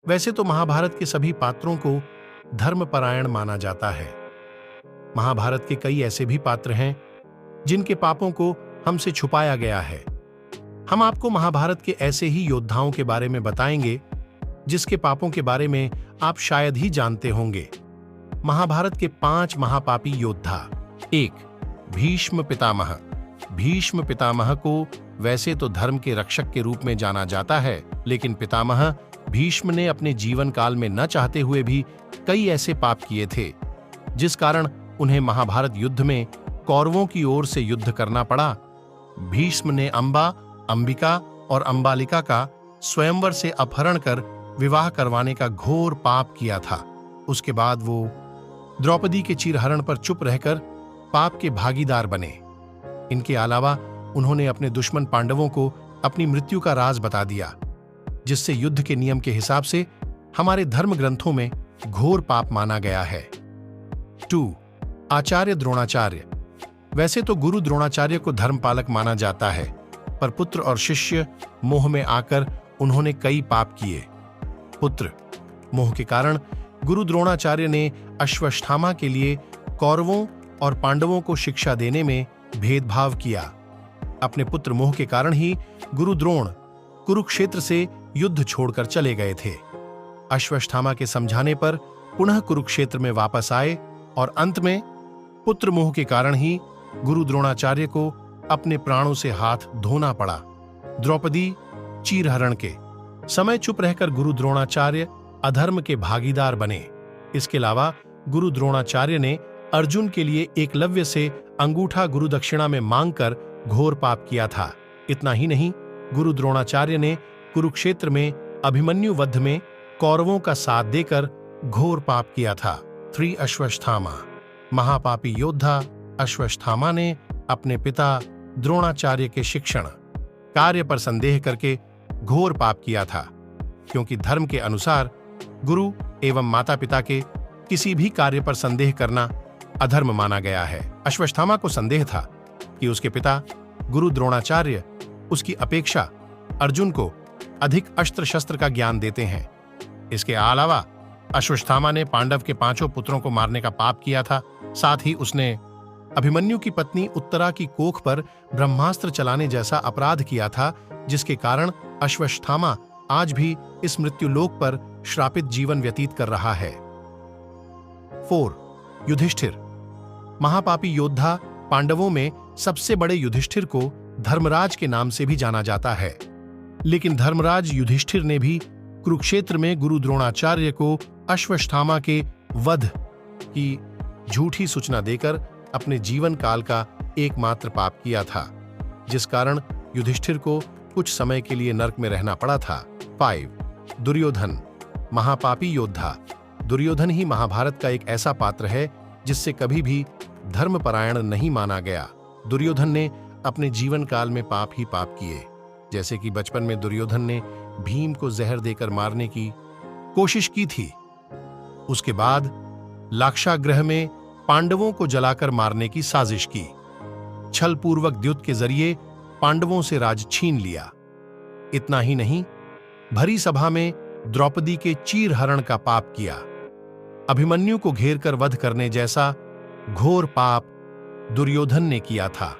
वैसे तो महाभारत के सभी पात्रों को धर्मपरायण माना जाता है। महाभारत के कई ऐसे भी पात्र हैं जिनके पापों को हमसे छुपाया गया है। हम आपको महाभारत के ऐसे ही योद्धाओं के बारे में बताएंगे जिसके पापों के बारे में आप शायद ही जानते होंगे। महाभारत के 5 महापापी योद्धा। 1. भीष्म पितामह। भीष्म पितामह को वैसे तो धर्म के रक्षक के रूप में जाना जाता है, लेकिन पितामह भीष्म ने अपने जीवन काल में न चाहते हुए भी कई ऐसे पाप किए थे जिस कारण उन्हें महाभारत युद्ध में कौरवों की ओर से युद्ध करना पड़ा। भीष्म ने अंबा, अंबिका और अंबालिका का स्वयंवर से अपहरण कर विवाह करवाने का घोर पाप किया था। उसके बाद वो द्रौपदी के चीरहरण पर चुप रहकर पाप के भागीदार बने। इनके अलावा उन्होंने अपने दुश्मन पांडवों को अपनी मृत्यु का राज बता दिया, जिससे युद्ध के नियम के हिसाब से हमारे धर्म ग्रंथों में घोर पाप माना गया है। 2. आचार्य द्रोणाचार्य। वैसे तो गुरु द्रोणाचार्य को धर्मपालक माना जाता है, पर पुत्र और शिष्य मोह में आकर उन्होंने कई पाप किए। पुत्र मोह के कारण गुरु द्रोणाचार्य ने अश्वत्थामा के लिए कौरवों और पांडवों को शिक्षा देने में भेदभाव किया। अपने पुत्र मोह के कारण ही गुरु द्रोण कुरुक्षेत्र से युद्ध छोड़कर चले गए थे। अश्वत्थामा के समझाने पर पुनः कुरुक्षेत्र में वापस आए और अंत में पुत्र मोह के कारण ही गुरु द्रोणाचार्य को अपने प्राणों से हाथ धोना पड़ा। द्रौपदी चीरहरण के समय चुप रहकर गुरु द्रोणाचार्य अधर्म के भागीदार बने। इसके अलावा गुरु द्रोणाचार्य ने अर्जुन के लिए एकलव्य से अंगूठा गुरु दक्षिणा में मांगकर घोर पाप किया था। इतना ही नहीं, गुरु द्रोणाचार्य ने कुरुक्षेत्र में अभिमन्यु वध में कौरवों का साथ देकर घोर पाप किया था। 3. अश्वत्थामा। महापापी योद्धा अश्वत्थामा ने अपने पिता द्रोणाचार्य के शिक्षण कार्य पर संदेह करके घोर पाप किया था, क्योंकि धर्म के अनुसार गुरु एवं माता पिता के किसी भी कार्य पर संदेह करना अधर्म माना गया है। अश्वत्थामा को संदेह था कि उसके पिता गुरु द्रोणाचार्य उसकी अपेक्षा अर्जुन को अधिक अस्त्र शस्त्र का ज्ञान देते हैं। इसके अलावा अश्वत्थामा ने पांडव के 5 पुत्रों को मारने का पाप किया था। साथ ही उसने अभिमन्यु की पत्नी उत्तरा की कोख पर ब्रह्मास्त्र चलाने जैसा अपराध किया था, जिसके कारण अश्वत्थामा आज भी इस मृत्युलोक पर श्रापित जीवन व्यतीत कर रहा है। 4. युधिष्ठिर। महापापी योद्धा पांडवों में सबसे बड़े युधिष्ठिर को धर्मराज के नाम से भी जाना जाता है, लेकिन धर्मराज युधिष्ठिर ने भी कुरुक्षेत्र में गुरु द्रोणाचार्य को अश्वत्थामा के वध की झूठी सूचना देकर अपने जीवन काल का एकमात्र पाप किया था, जिस कारण युधिष्ठिर को कुछ समय के लिए नरक में रहना पड़ा था। 5. दुर्योधन। महापापी योद्धा दुर्योधन ही महाभारत का एक ऐसा पात्र है जिससे कभी भी धर्मपरायण नहीं माना गया। दुर्योधन ने अपने जीवन काल में पाप ही पाप किए, जैसे कि बचपन में दुर्योधन ने भीम को जहर देकर मारने की कोशिश की थी। उसके बाद लाक्षागृह में पांडवों को जलाकर मारने की साजिश की। छलपूर्वक द्युत के जरिए पांडवों से राज छीन लिया। इतना ही नहीं, भरी सभा में द्रौपदी के चीरहरण का पाप किया। अभिमन्यु को घेरकर वध करने जैसा घोर पाप दुर्योधन ने किया था।